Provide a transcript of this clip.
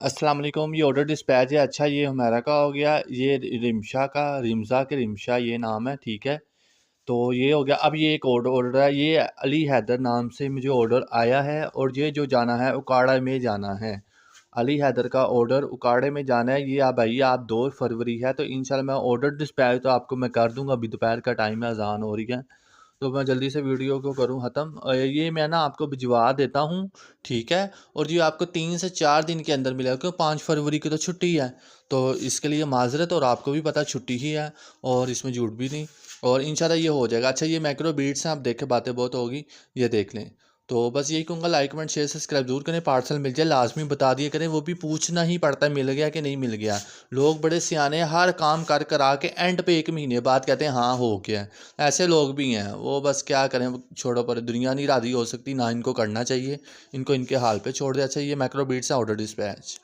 अस्सलाम वालेकुम। ये ऑर्डर डिस्पैच है। अच्छा, ये हमारा का हो गया। ये रिमशा का, रिमज़ा के रिमशा ये नाम है, ठीक है। तो ये हो गया। अब ये एक ऑर्डर है, ये अली हैदर नाम से मुझे ऑर्डर आया है और ये जो जाना है उकाड़ा में जाना है। अली हैदर का ऑर्डर उकाड़े में जाना है। ये आप भाई आप 2 फरवरी है, तो इंशाल्लाह मैं ऑर्डर डिस्पैच तो आपको मैं कर दूंगा। अभी दोपहर का टाइम है, अजान हो रही है, तो मैं जल्दी से वीडियो को करूँ ख़त्म। ये मैं ना आपको भिजवा देता हूँ, ठीक है। और ये आपको 3 से 4 दिन के अंदर मिलेगा, क्योंकि 5 फरवरी की तो छुट्टी है। तो इसके लिए माजरत, और आपको भी पता छुट्टी ही है और इसमें झूठ भी नहीं। और इंशाल्लाह ये हो जाएगा। अच्छा, ये मैक्रो बीट्स हैं, आप देखें बातें बहुत होगी, ये देख लें। तो बस यही कहूँगा, लाइक कमेंट शेयर सब्सक्राइब जरूर करें। पार्सल मिल जाए लाजमी बता दिया करें, वो भी पूछना ही पड़ता है मिल गया कि नहीं मिल गया। लोग बड़े सियाने हैं, हर काम कर करा के एंड पे 1 महीने बाद कहते हैं हाँ हो गया। ऐसे लोग भी हैं, वो बस क्या करें, छोड़ो, पर दुनिया नहीं राज़ी हो सकती, ना इनको करना चाहिए। इनको इनके हाल पे छोड़ देना चाहिए। Macro beats order dispatch.